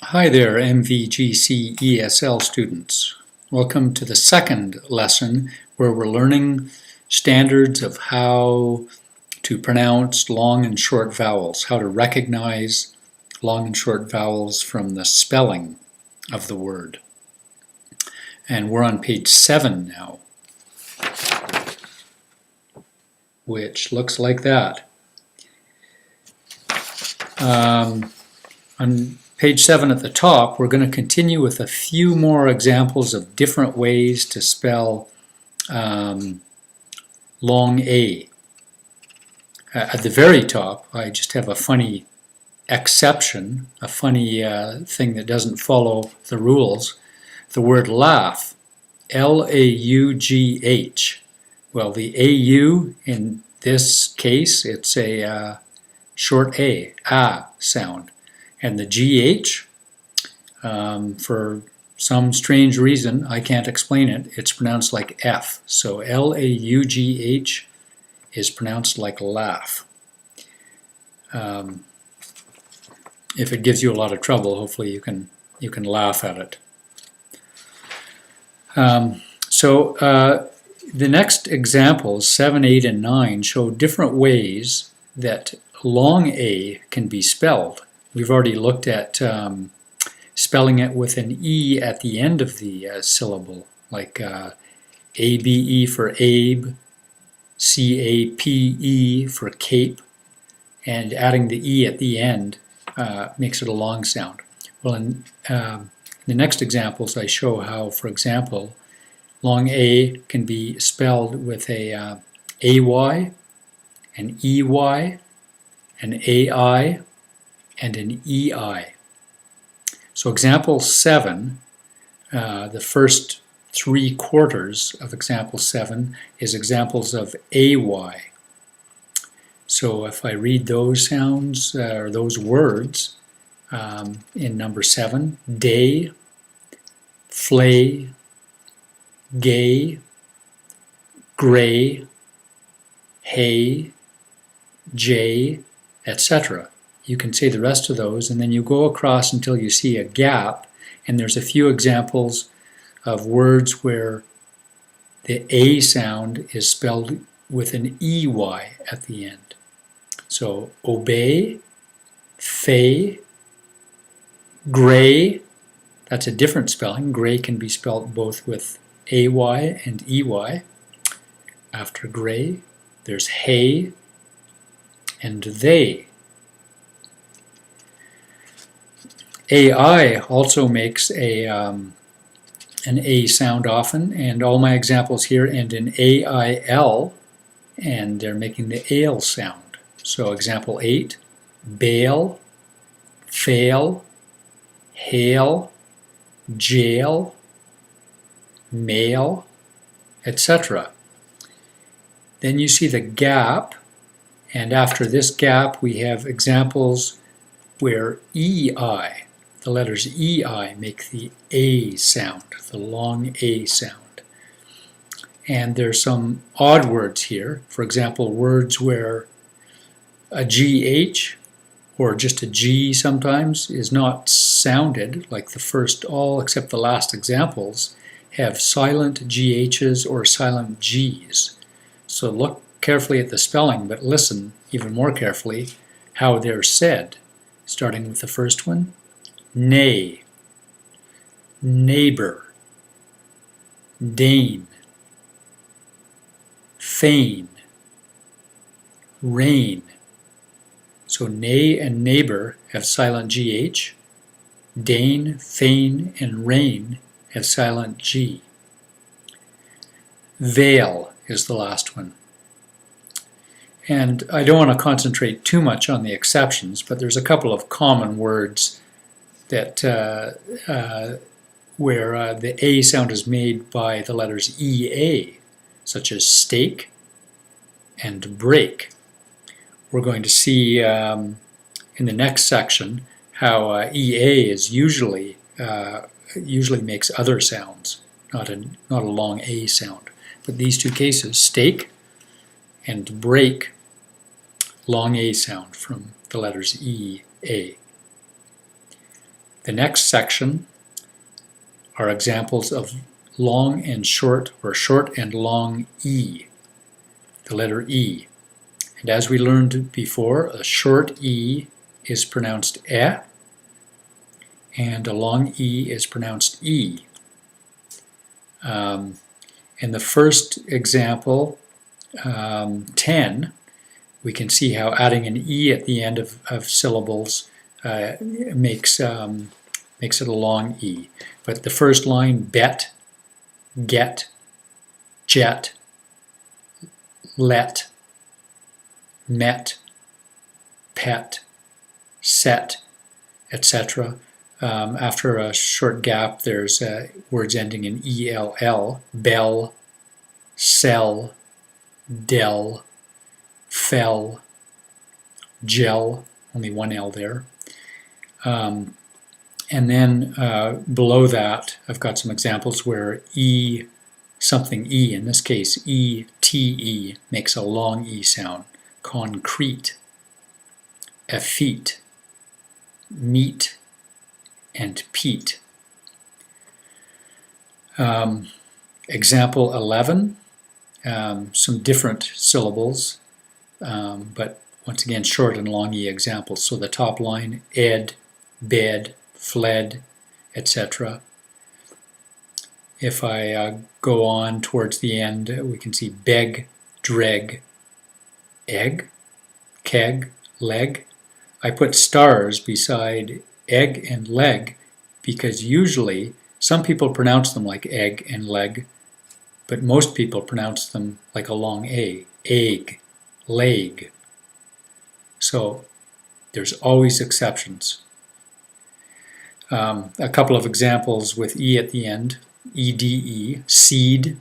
Hi there, mvgcesl students. Welcome to the second lesson where we're learning standards of how to pronounce long and short vowels, how to recognize long and short vowels from the spelling of the word. And we're on page 7 now, which looks like that. On page 7 at the top, we're going to continue with a few more examples of different ways to spell long A. At the very top, I just have a funny exception, a funny thing that doesn't follow the rules. The word laugh, L-A-U-G-H. Well, the A-U in this case, it's a short A sound. And the GH, for some strange reason, I can't explain it, it's pronounced like F. So L-A-U-G-H is pronounced like laugh. If it gives you a lot of trouble, hopefully you can laugh at it. The next examples, 7, 8, and 9, show different ways that long A can be spelled. We've already looked at spelling it with an E at the end of the syllable, like A-B-E for Abe, C-A-P-E for cape, and adding the E at the end makes it a long sound. Well, in the next examples I show how, for example, long A can be spelled with a A-Y, an E-Y, an A-I, and an EI. So example 7, the first 3/4 of example 7 is examples of AY. So if I read those sounds, or those words, in number 7, day, flay, gay, gray, hay, jay, etc. You can say the rest of those, and then you go across until you see a gap, and there's a few examples of words where the A sound is spelled with an EY at the end. So obey, fay, gray, that's a different spelling. Gray can be spelled both with AY and EY. After gray, there's hay and they. AI also makes an A sound often, and all my examples here end in AIL, and they're making the ale sound. So example 8, bail, fail, hail, jail, mail, etc. Then you see the gap, and after this gap we have examples where EI, the letters EI, make the A sound, the long A sound. And there's some odd words here. For example, words where a GH, or just a G sometimes, is not sounded, like the first, all except the last examples, have silent GHs or silent Gs. So look carefully at the spelling, but listen even more carefully how they're said. Starting with the first one, nay, neighbor, dane, feign, rain. So nay and neighbor have silent GH. Dane, feign, and rain have silent G. Veil is the last one. And I don't want to concentrate too much on the exceptions, but there's a couple of common words that where the A sound is made by the letters EA, such as stake and break. We're going to see in the next section how EA is usually makes other sounds, not a long A sound. But these two cases, stake and break, long A sound from the letters E, A. The next section are examples of long and short, or short and long E, the letter E. And as we learned before, a short E is pronounced E, and a long E is pronounced E. In the first example, 10, we can see how adding an E at the end of syllables makes it a long E. But the first line, bet, get, jet, let, met, pet, set, etc. After a short gap, there's words ending in ELL, bell, sell, del, fell, gel, only one L there. And then below that, I've got some examples where E, something E, in this case E-T-E, makes a long E sound. Concrete, effete, meat, and peat. Example 11, some different syllables, but once again short and long E examples. So the top line, ed, bed, fled, etc. If I go on towards the end, we can see beg, dreg, egg, keg, leg. I put stars beside egg and leg because usually some people pronounce them like egg and leg, but most people pronounce them like a long A, egg, leg. So there's always exceptions. A couple of examples with E at the end, EDE, seed,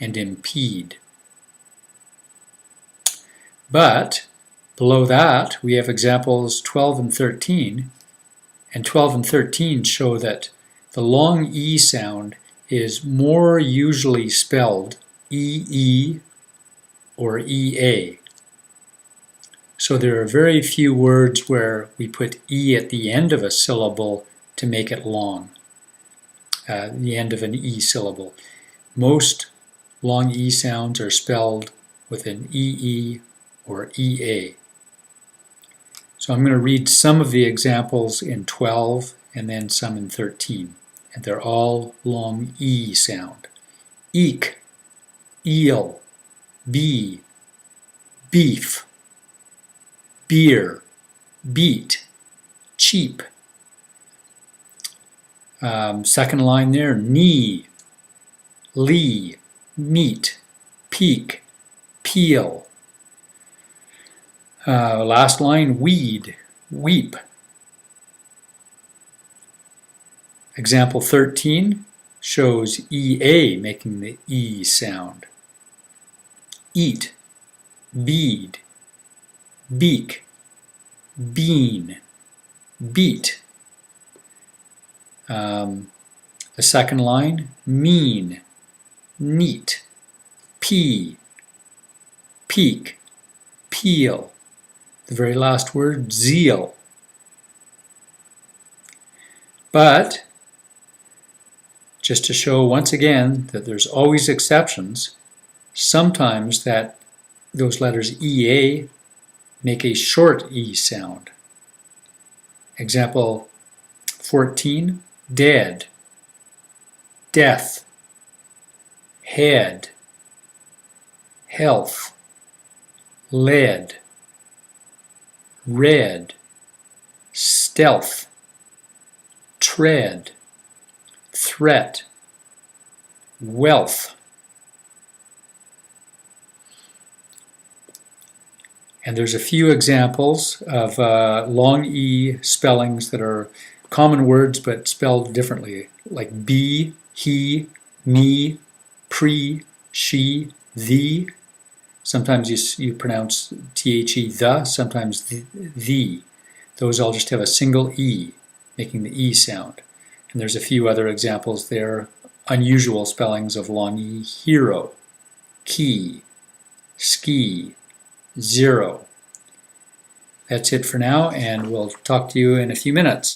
and impede. But below that, we have examples 12 and 13, and 12 and 13 show that the long E sound is more usually spelled EE or EA. So there are very few words where we put E at the end of a syllable to make it long, the end of an E syllable. Most long E sounds are spelled with an EE or EA. So I'm going to read some of the examples in 12 and then some in 13. And they're all long E sound. Eek, eel, bee, beef, beer, beat, cheap. Second line there, knee, lee, meat, peak, peel. Last line, weed, weep. Example 13 shows EA making the E sound. Eat, bead, beak, bean, beat. The second line, mean, neat, pea, peak, peel. The very last word, zeal. But just to show once again that there's always exceptions, sometimes those letters EA make a short E sound. Example 14, dead, death, head, health, lead, red, stealth, tread, threat, wealth. And there's a few examples of long E spellings that are common words but spelled differently, like be, he, me, pre, she, thee. Sometimes you pronounce the, sometimes the. Those all just have a single E, making the E sound. And there's a few other examples there, unusual spellings of long E, hero, key, ski, zero. That's it for now, and we'll talk to you in a few minutes.